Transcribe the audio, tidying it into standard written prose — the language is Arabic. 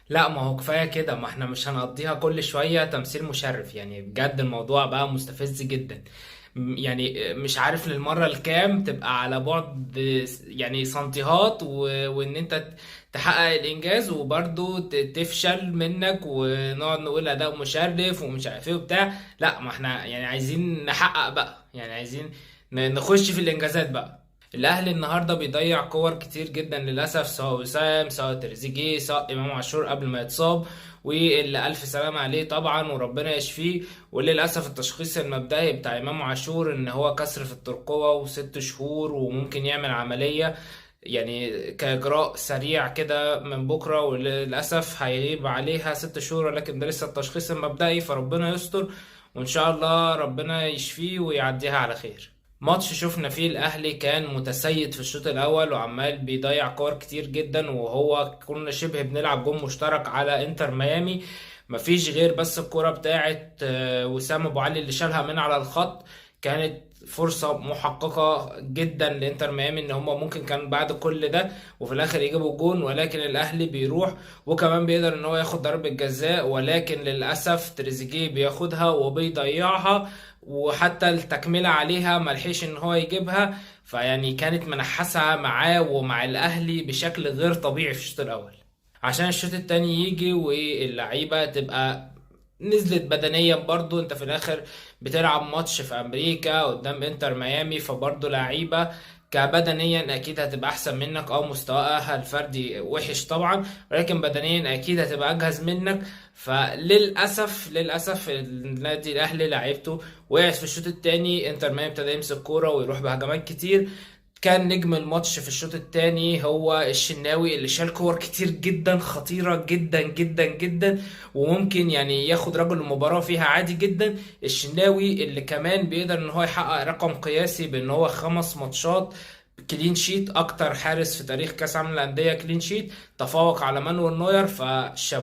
لا، ما هو كفاية كده، ما احنا مش هنقضيها كل شوية تمثيل مشرف، يعني بجد الموضوع بقى مستفز جدا. يعني مش عارف للمرة الكام تبقى على بعد يعني سنتيهات وان انت تحقق الانجاز وبرضه تفشل منك، ونقعد نقول اداء مشرف ومش عارف ايه وبتاع. لا، ما احنا يعني عايزين نحقق بقى، يعني عايزين نخش في الانجازات بقى. الاهلي النهارده بيضيع كور كتير جدا للاسف، سواء وسام سواء تريزيجيه سواء امام عاشور قبل ما يتصاب، واللي الف سلام عليه طبعا وربنا يشفيه. وللاسف التشخيص المبدئي بتاع امام عاشور ان هو كسر في الترقوه وست شهور وممكن يعمل عمليه، يعني كإجراء سريع كده من بكرة، وللأسف هيغيب عليها 6 شهور، ولكن ده لسه التشخيص المبدئي، فربنا يستر وإن شاء الله ربنا يشفيه ويعديها على خير. ماتش شفنا فيه الأهلي كان متسيد في الشوط الأول وعمال بيضيع كور كتير جدا، وهو كنا شبه بنلعب جون مشترك على انتر ميامي. مفيش غير بس الكرة بتاعت وسام أبو علي اللي شالها من على الخط، كانت فرصة محققة جدا لانتر ميامي ان هما ممكن كان بعد كل ده وفي الاخر يجيبوا جون، ولكن الاهلي بيروح وكمان بيقدر ان هو ياخد ضربة جزاء، ولكن للاسف تريزيجيه بياخدها وبيضيعها، وحتى التكملة عليها ملحقش ان هو يجيبها. فيعني كانت منحسة معاه ومع الاهلي بشكل غير طبيعي في الشوط الاول، عشان الشوط التاني يجي واللعيبة تبقى نزلت بدنيا. برضو انت في الاخر بتلعب ماتش في امريكا قدام انتر ميامي، فبرضو لعيبة كبدنيا اكيد هتبقى احسن منك، او مستواها الفردي وحش طبعا، ولكن بدنيا اكيد هتبقى اجهز منك. فللاسف النادي الاهلي لعيبته وقعت في الشوط التاني. انتر ميامي ابتدى يمسك كوره ويروح بهجمات كتير. كان نجم الماتش في الشوط الثاني هو الشناوي اللي شال كور كتير جدا خطيرة جدا جدا جدا، وممكن يعني ياخد رجل المباراة فيها عادي جدا. الشناوي اللي كمان بيقدر ان هو يحقق رقم قياسي بان هو 5 ماتشات كلين شيت، اكتر حارس في تاريخ كاس العالم للانديه كلين شيت، تفوق على مانويل نوير. فشابوه